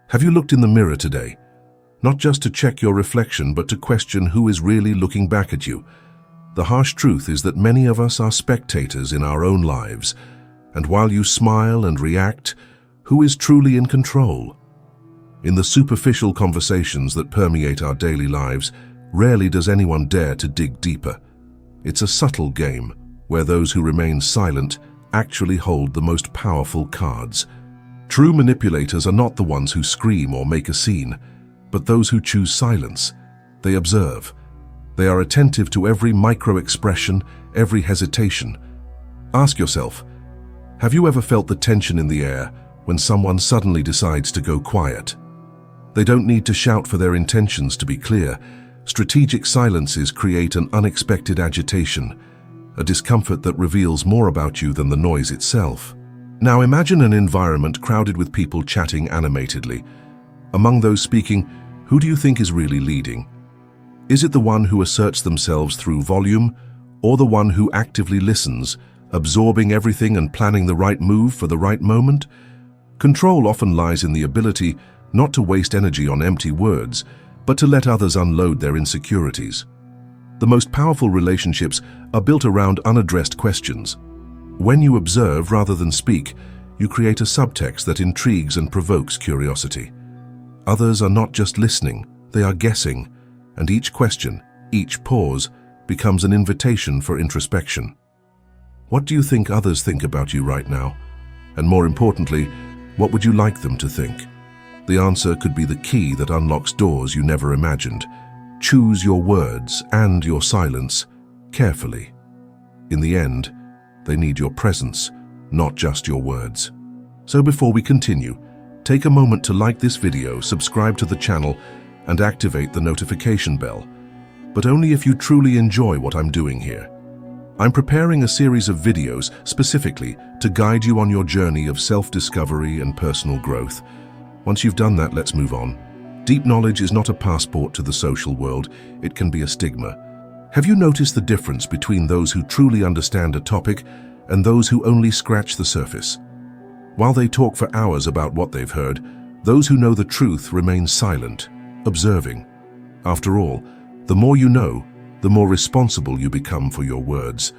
Have you looked in the mirror today? Not just to check your reflection, but to question who is really looking back at you. The harsh truth is that many of us are spectators in our own lives, and while you smile and react, who is truly in control? In the superficial conversations that permeate our daily lives, rarely does anyone dare to dig deeper. It's a subtle game, where those who remain silent actually hold the most powerful cards. True manipulators are not the ones who scream or make a scene, but those who choose silence. They observe. They are attentive to every micro-expression, every hesitation. Ask yourself, have you ever felt the tension in the air when someone suddenly decides to go quiet? They don't need to shout for their intentions to be clear. Strategic silences create an unexpected agitation, a discomfort that reveals more about you than the noise itself. Now imagine an environment crowded with people chatting animatedly. Among those speaking, who do you think is really leading? Is it the one who asserts themselves through volume, or the one who actively listens, absorbing everything and planning the right move for the right moment? Control often lies in the ability not to waste energy on empty words, but to let others unload their insecurities. The most powerful relationships are built around unaddressed questions. When you observe rather than speak, you create a subtext that intrigues and provokes curiosity. Others are not just listening, they are guessing, and each question, each pause, becomes an invitation for introspection. What do you think others think about you right now? And more importantly, what would you like them to think? The answer could be the key that unlocks doors you never imagined. Choose your words and your silence carefully. In the end, they need your presence, not just your words. So before we continue, take a moment to like this video, subscribe to the channel, and activate the notification bell. But only if you truly enjoy what I'm doing here. I'm preparing a series of videos specifically to guide you on your journey of self-discovery and personal growth. Once you've done that, let's move on. Deep knowledge is not a passport to the social world, it can be a stigma. Have you noticed the difference between those who truly understand a topic and those who only scratch the surface? While they talk for hours about what they've heard, those who know the truth remain silent, observing. After all, the more you know, the more responsible you become for your words.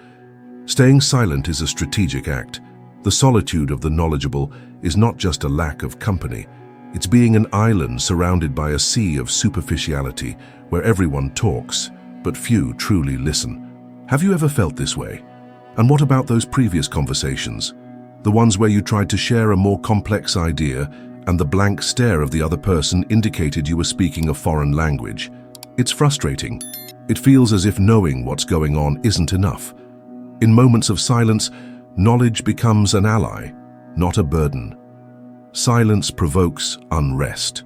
Staying silent is a strategic act. The solitude of the knowledgeable is not just a lack of company. It's being an island surrounded by a sea of superficiality where everyone talks, but few truly listen. Have you ever felt this way? And what about those previous conversations? The ones where you tried to share a more complex idea and the blank stare of the other person indicated you were speaking a foreign language. It's frustrating. It feels as if knowing what's going on isn't enough. In moments of silence, knowledge becomes an ally, not a burden. Silence provokes unrest.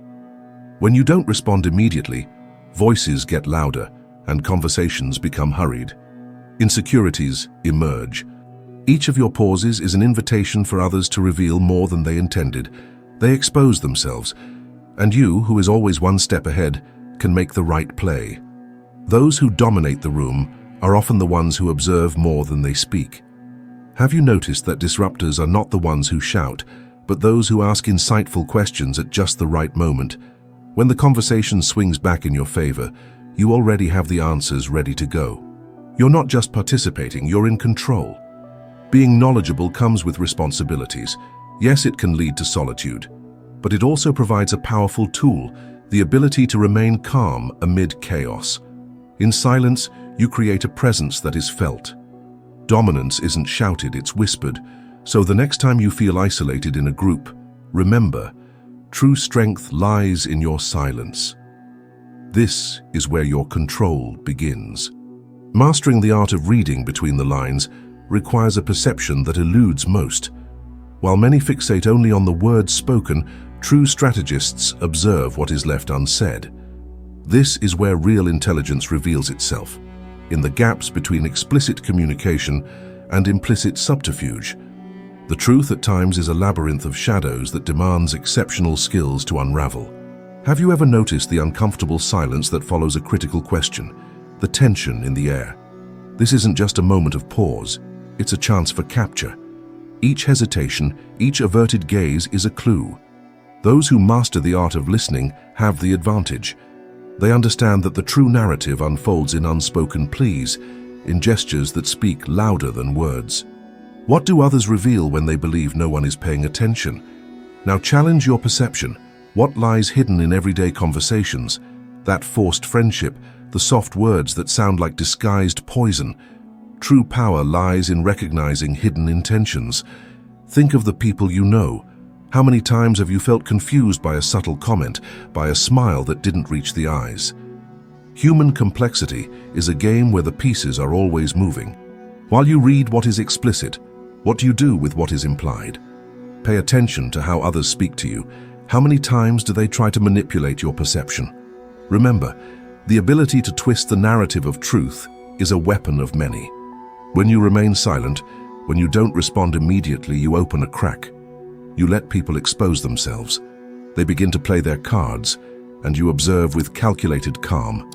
When you don't respond immediately, voices get louder and conversations become hurried. Insecurities emerge. Each of your pauses is an invitation for others to reveal more than they intended. They expose themselves, and you, who is always one step ahead, can make the right play. Those who dominate the room are often the ones who observe more than they speak. Have you noticed that disruptors are not the ones who shout, but those who ask insightful questions at just the right moment? When the conversation swings back in your favor, you already have the answers ready to go. You're not just participating, you're in control. Being knowledgeable comes with responsibilities. Yes, it can lead to solitude, but it also provides a powerful tool, the ability to remain calm amid chaos. In silence, you create a presence that is felt. Dominance isn't shouted, it's whispered. So the next time you feel isolated in a group, remember, true strength lies in your silence. This is where your control begins. Mastering the art of reading between the lines requires a perception that eludes most. While many fixate only on the words spoken, true strategists observe what is left unsaid. This is where real intelligence reveals itself, in the gaps between explicit communication and implicit subterfuge. The truth at times is a labyrinth of shadows that demands exceptional skills to unravel. Have you ever noticed the uncomfortable silence that follows a critical question, the tension in the air? This isn't just a moment of pause, it's a chance for capture. Each hesitation, each averted gaze is a clue. Those who master the art of listening have the advantage. They understand that the true narrative unfolds in unspoken pleas, in gestures that speak louder than words. What do others reveal when they believe no one is paying attention? Now challenge your perception. What lies hidden in everyday conversations? That forced friendship, the soft words that sound like disguised poison. True power lies in recognizing hidden intentions. Think of the people you know. How many times have you felt confused by a subtle comment, by a smile that didn't reach the eyes? Human complexity is a game where the pieces are always moving. While you read what is explicit, what do you do with what is implied? Pay attention to how others speak to you. How many times do they try to manipulate your perception? Remember, the ability to twist the narrative of truth is a weapon of many. When you remain silent, when you don't respond immediately, you open a crack. You let people expose themselves. They begin to play their cards, and you observe with calculated calm.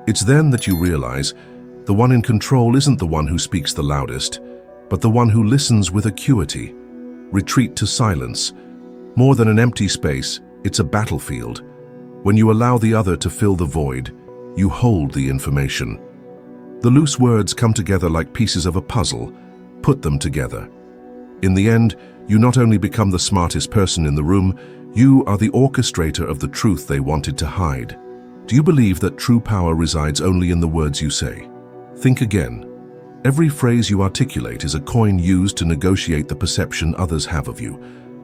It's then that you realize the one in control isn't the one who speaks the loudest, but the one who listens with acuity. Retreat to silence. More than an empty space, it's a battlefield. When you allow the other to fill the void, you hold the information. The loose words come together like pieces of a puzzle. Put them together. In the end, you not only become the smartest person in the room, you are the orchestrator of the truth they wanted to hide. Do you believe that true power resides only in the words you say? Think again. Every phrase you articulate is a coin used to negotiate the perception others have of you.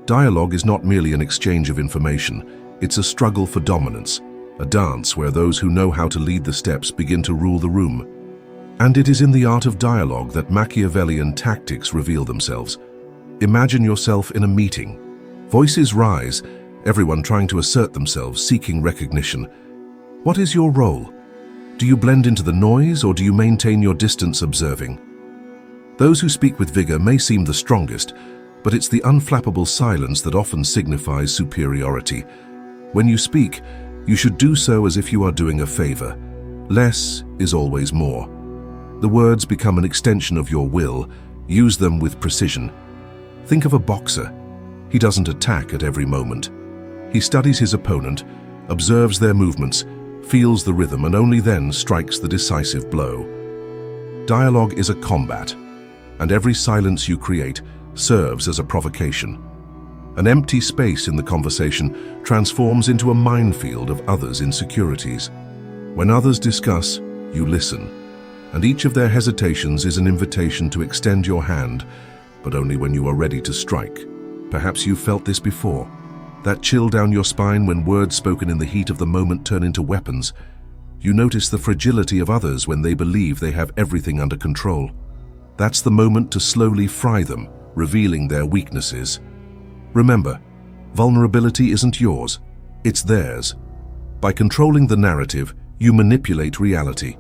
Dialogue is not merely an exchange of information, it's a struggle for dominance, a dance where those who know how to lead the steps begin to rule the room. And it is in the art of dialogue that Machiavellian tactics reveal themselves. Imagine yourself in a meeting. Voices rise, everyone trying to assert themselves, seeking recognition. What is your role? Do you blend into the noise, or do you maintain your distance observing? Those who speak with vigor may seem the strongest, but it's the unflappable silence that often signifies superiority. When you speak, you should do so as if you are doing a favor. Less is always more. The words become an extension of your will. Use them with precision. Think of a boxer. He doesn't attack at every moment. He studies his opponent, observes their movements, feels the rhythm, and only then strikes the decisive blow. Dialogue is a combat, and every silence you create serves as a provocation. An empty space in the conversation transforms into a minefield of others' insecurities. When others discuss, you listen, and each of their hesitations is an invitation to extend your hand, but only when you are ready to strike. Perhaps you've felt this before. That chill down your spine when words spoken in the heat of the moment turn into weapons. You notice the fragility of others when they believe they have everything under control. That's the moment to slowly fry them, revealing their weaknesses. Remember, vulnerability isn't yours, it's theirs. By controlling the narrative, you manipulate reality.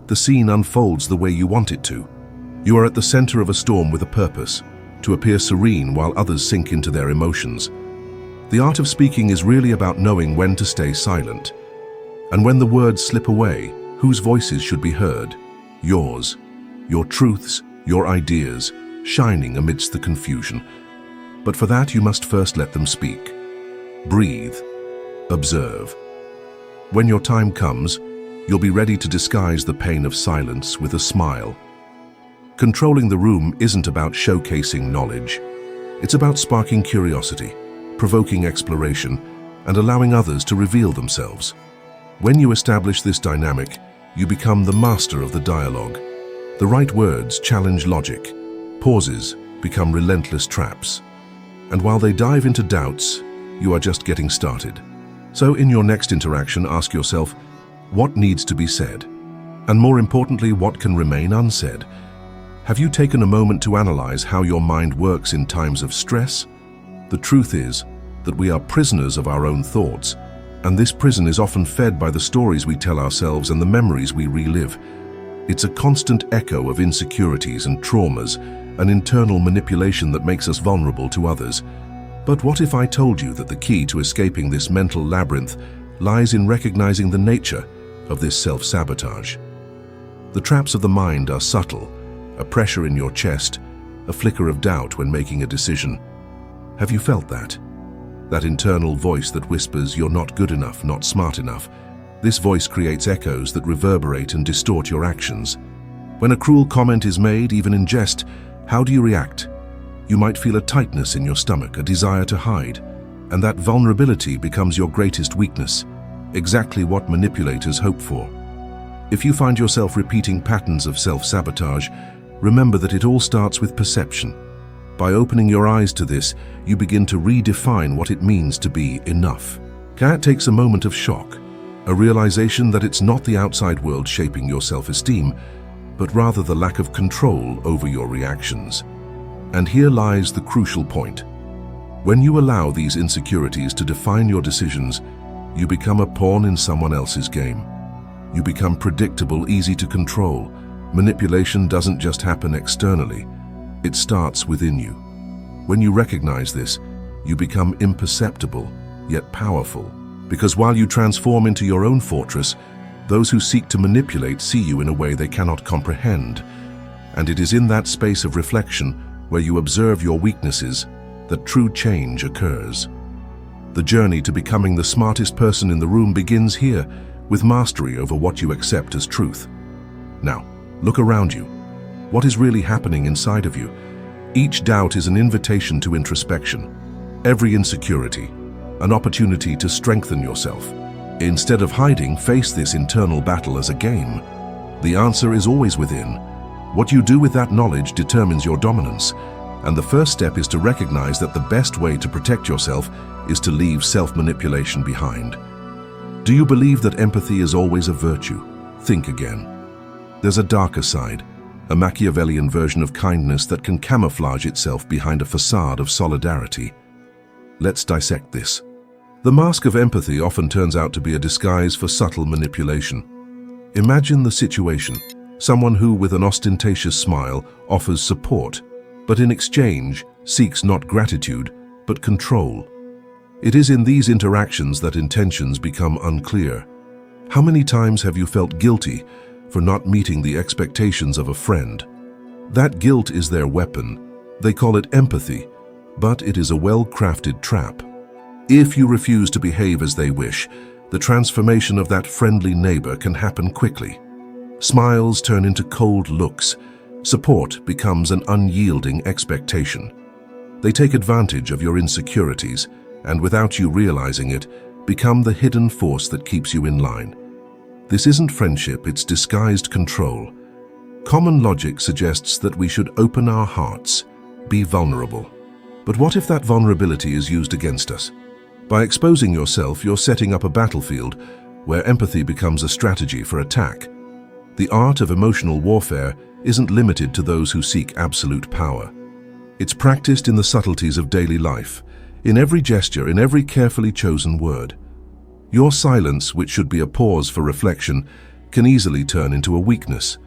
The scene unfolds the way you want it to. You are at the center of a storm with a purpose, to appear serene while others sink into their emotions. The art of speaking is really about knowing when to stay silent. And when the words slip away, whose voices should be heard? Yours. Your truths, your ideas, shining amidst the confusion. But for that, you must first let them speak. Breathe. Observe. When your time comes, you'll be ready to disguise the pain of silence with a smile. Controlling the room isn't about showcasing knowledge. It's about sparking curiosity, provoking exploration, and allowing others to reveal themselves. When you establish this dynamic, you become the master of the dialogue. The right words challenge logic. Pauses become relentless traps. And while they dive into doubts, you are just getting started. So in your next interaction, ask yourself, what needs to be said? And more importantly, what can remain unsaid? Have you taken a moment to analyze how your mind works in times of stress? The truth is that we are prisoners of our own thoughts, and this prison is often fed by the stories we tell ourselves and the memories we relive. It's a constant echo of insecurities and traumas, an internal manipulation that makes us vulnerable to others. But what if I told you that the key to escaping this mental labyrinth lies in recognizing the nature of this self-sabotage? The traps of the mind are subtle, a pressure in your chest, a flicker of doubt when making a decision. Have you felt that? that internal voice that whispers you're not good enough, not smart enough. This voice creates echoes that reverberate and distort your actions. When a cruel comment is made, even in jest, how do you react? You might feel a tightness in your stomach, a desire to hide, and that vulnerability becomes your greatest weakness, exactly what manipulators hope for. If you find yourself repeating patterns of self-sabotage, remember that it all starts with perception. By opening your eyes to this, you begin to redefine what it means to be enough. It takes a moment of shock, a realization that it's not the outside world shaping your self-esteem, but rather the lack of control over your reactions. And here lies the crucial point. When you allow these insecurities to define your decisions, you become a pawn in someone else's game. You become predictable, easy to control. Manipulation doesn't just happen externally. It starts within you. When you recognize this, you become imperceptible, yet powerful. Because while you transform into your own fortress, those who seek to manipulate see you in a way they cannot comprehend. And it is in that space of reflection, where you observe your weaknesses, that true change occurs. The journey to becoming the smartest person in the room begins here, with mastery over what you accept as truth. Now, look around you. What is really happening inside of you? Each doubt is an invitation to introspection. Every insecurity, an opportunity to strengthen yourself. Instead of hiding, face this internal battle as a game. The answer is always within. What you do with that knowledge determines your dominance. And the first step is to recognize that the best way to protect yourself is to leave self-manipulation behind. Do you believe that empathy is always a virtue? Think again. There's a darker side, a Machiavellian version of kindness that can camouflage itself behind a facade of solidarity. Let's dissect this. The mask of empathy often turns out to be a disguise for subtle manipulation. Imagine the situation: someone who, with an ostentatious smile, offers support, but in exchange seeks not gratitude, but control. It is in these interactions that intentions become unclear. How many times have you felt guilty for not meeting the expectations of a friend? That guilt is their weapon. They call it empathy, but it is a well-crafted trap. If you refuse to behave as they wish, the transformation of that friendly neighbor can happen quickly. Smiles turn into cold looks. Support becomes an unyielding expectation. They take advantage of your insecurities, and without you realizing it, become the hidden force that keeps you in line. This isn't friendship, it's disguised control. Common logic suggests that we should open our hearts, be vulnerable. But what if that vulnerability is used against us? By exposing yourself, you're setting up a battlefield where empathy becomes a strategy for attack. The art of emotional warfare isn't limited to those who seek absolute power. It's practiced in the subtleties of daily life, in every gesture, in every carefully chosen word. Your silence, which should be a pause for reflection, can easily turn into a weakness.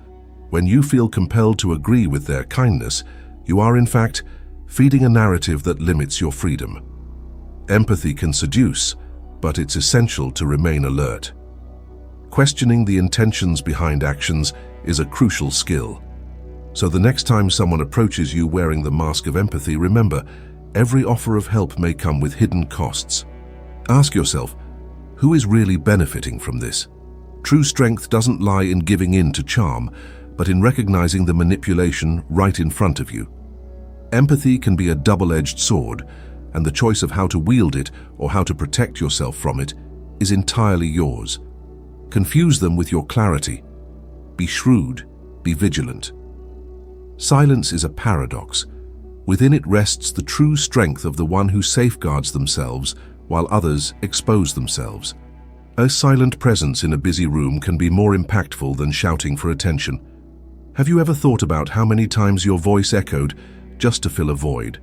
When you feel compelled to agree with their kindness, you are in fact feeding a narrative that limits your freedom. Empathy can seduce, but it's essential to remain alert. Questioning the intentions behind actions is a crucial skill. So the next time someone approaches you wearing the mask of empathy, remember, every offer of help may come with hidden costs. Ask yourself, who is really benefiting from this? True strength doesn't lie in giving in to charm, but in recognizing the manipulation right in front of you. Empathy can be a double-edged sword, and the choice of how to wield it or how to protect yourself from it is entirely yours. Confuse them with your clarity. Be shrewd, be vigilant. Silence is a paradox. Within it rests the true strength of the one who safeguards themselves while others expose themselves. A silent presence in a busy room can be more impactful than shouting for attention. Have you ever thought about how many times your voice echoed just to fill a void?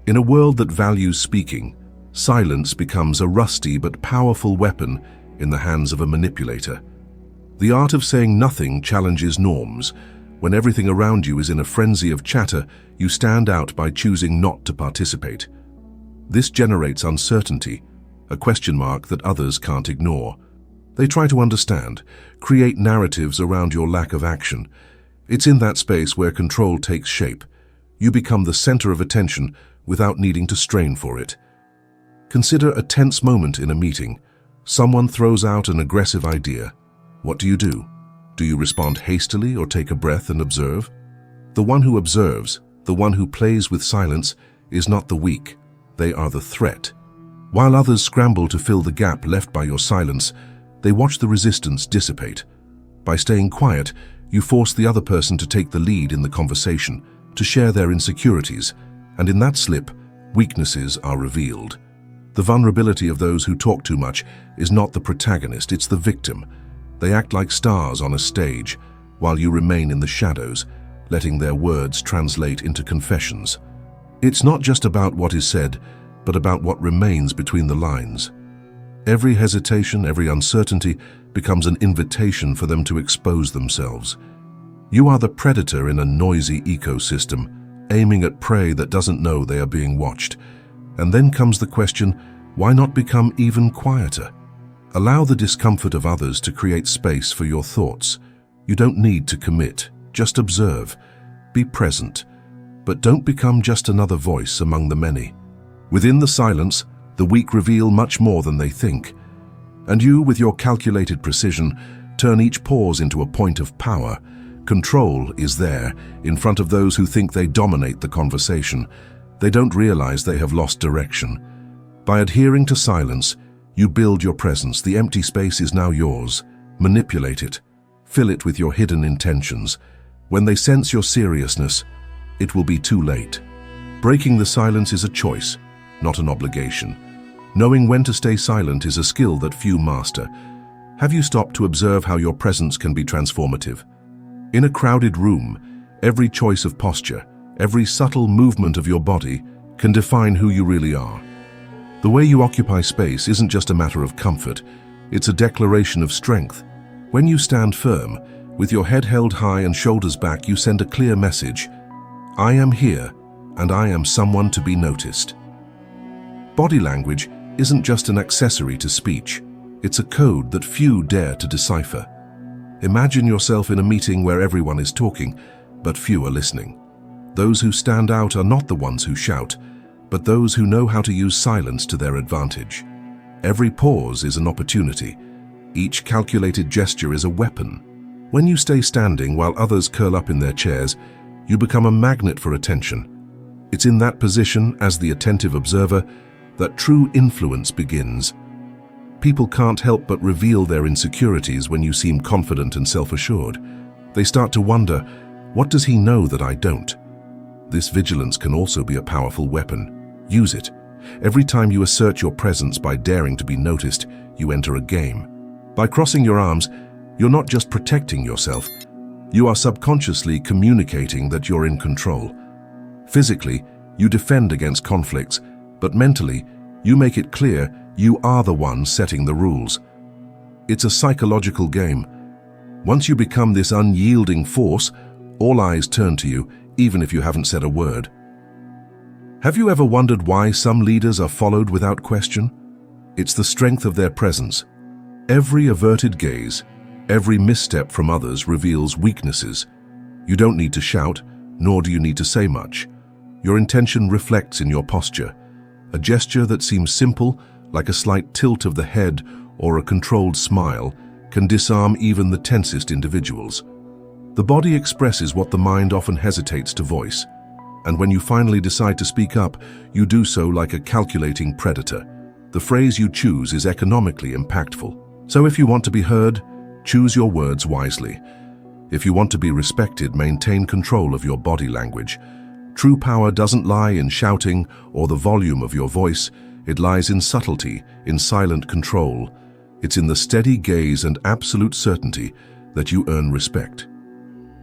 In a world that values speaking, silence becomes a rusty but powerful weapon in the hands of a manipulator. The art of saying nothing challenges norms. When everything around you is in a frenzy of chatter, you stand out by choosing not to participate. This generates uncertainty, a question mark that others can't ignore. They try to understand, create narratives around your lack of action. It's in that space where control takes shape. You become the center of attention without needing to strain for it. Consider a tense moment in a meeting. Someone throws out an aggressive idea. What do? Do you respond hastily or take a breath and observe? The one who observes, the one who plays with silence, is not the weak. They are the threat. While others scramble to fill the gap left by your silence, they watch the resistance dissipate. By staying quiet, you force the other person to take the lead in the conversation, to share their insecurities, and in that slip, weaknesses are revealed. The vulnerability of those who talk too much is not the protagonist, it's the victim. They act like stars on a stage, while you remain in the shadows, letting their words translate into confessions. It's not just about what is said, but about what remains between the lines. Every hesitation, every uncertainty becomes an invitation for them to expose themselves. You are the predator in a noisy ecosystem, aiming at prey that doesn't know they are being watched. And then comes the question, why not become even quieter? Allow the discomfort of others to create space for your thoughts. You don't need to commit, just observe. Be present, but don't become just another voice among the many. Within the silence, the weak reveal much more than they think. And you, with your calculated precision, turn each pause into a point of power. Control is there, in front of those who think they dominate the conversation. They don't realize they have lost direction. By adhering to silence, you build your presence. The empty space is now yours. Manipulate it. Fill it with your hidden intentions. When they sense your seriousness, it will be too late. Breaking the silence is a choice, not an obligation. Knowing when to stay silent is a skill that few master. Have you stopped to observe how your presence can be transformative? In a crowded room, every choice of posture, every subtle movement of your body can define who you really are. The way you occupy space isn't just a matter of comfort, it's a declaration of strength. When you stand firm, with your head held high and shoulders back, you send a clear message. I am here, and I am someone to be noticed. Body language isn't just an accessory to speech, it's a code that few dare to decipher. Imagine yourself in a meeting where everyone is talking, but few are listening. Those who stand out are not the ones who shout, but those who know how to use silence to their advantage. Every pause is an opportunity. Each calculated gesture is a weapon. When you stay standing while others curl up in their chairs, you become a magnet for attention. It's in that position, as the attentive observer, that true influence begins. People can't help but reveal their insecurities when you seem confident and self-assured. They start to wonder, what does he know that I don't? This vigilance can also be a powerful weapon. Use it. Every time you assert your presence by daring to be noticed, you enter a game. By crossing your arms, you're not just protecting yourself, you are subconsciously communicating that you're in control. Physically, you defend against conflicts, but mentally, you make it clear you are the one setting the rules. It's a psychological game. Once you become this unyielding force, all eyes turn to you, even if you haven't said a word. Have you ever wondered why some leaders are followed without question? It's the strength of their presence. Every averted gaze, every misstep from others reveals weaknesses. You don't need to shout, nor do you need to say much. Your intention reflects in your posture. A gesture that seems simple, like a slight tilt of the head or a controlled smile, can disarm even the tensest individuals. The body expresses what the mind often hesitates to voice. And when you finally decide to speak up, you do so like a calculating predator. The phrase you choose is economically impactful. So if you want to be heard, choose your words wisely. If you want to be respected, maintain control of your body language. True power doesn't lie in shouting or the volume of your voice. It lies in subtlety, in silent control. It's in the steady gaze and absolute certainty that you earn respect.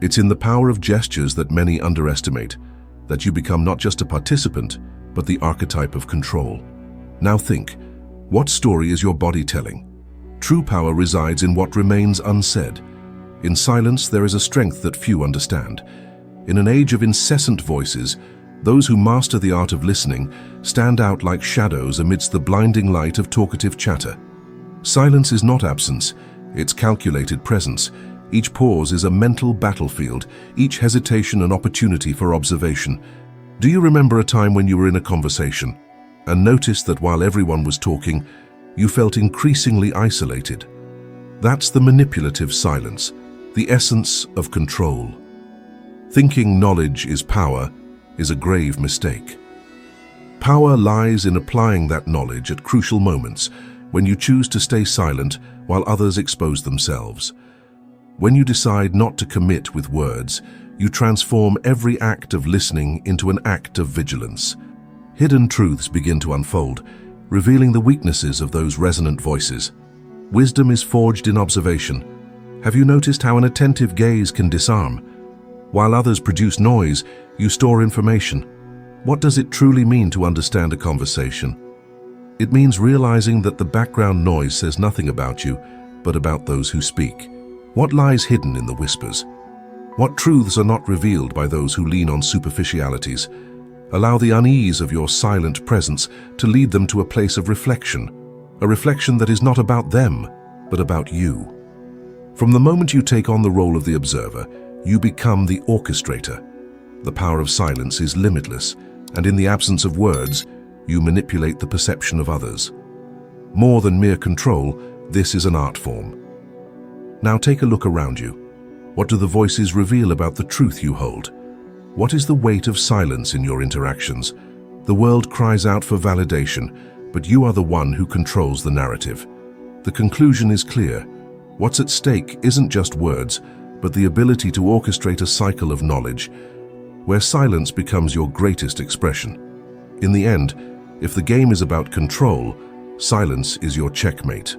It's in the power of gestures that many underestimate, that you become not just a participant, but the archetype of control. Now think, what story is your body telling? True power resides in what remains unsaid. In silence, there is a strength that few understand. In an age of incessant voices, those who master the art of listening stand out like shadows amidst the blinding light of talkative chatter. Silence is not absence, it's calculated presence. Each pause is a mental battlefield, each hesitation an opportunity for observation. Do you remember a time when you were in a conversation? and noticed that while everyone was talking, you felt increasingly isolated. That's the manipulative silence, the essence of control. Thinking knowledge is power is a grave mistake. Power lies in applying that knowledge at crucial moments when you choose to stay silent while others expose themselves. When you decide not to commit with words, you transform every act of listening into an act of vigilance. Hidden truths begin to unfold, revealing the weaknesses of those resonant voices. Wisdom is forged in observation. Have you noticed how an attentive gaze can disarm? While others produce noise, you store information. What does it truly mean to understand a conversation? It means realizing that the background noise says nothing about you, but about those who speak. What lies hidden in the whispers? What truths are not revealed by those who lean on superficialities? Allow the unease of your silent presence to lead them to a place of reflection, a reflection that is not about them, but about you. From the moment you take on the role of the observer, you become the orchestrator. The power of silence is limitless, and in the absence of words, you manipulate the perception of others. More than mere control, this is an art form. Now take a look around you. What do the voices reveal about the truth you hold? What is the weight of silence in your interactions? The world cries out for validation, but you are the one who controls the narrative. The conclusion is clear. What's at stake isn't just words, but the ability to orchestrate a cycle of knowledge, where silence becomes your greatest expression. In the end, if the game is about control, silence is your checkmate.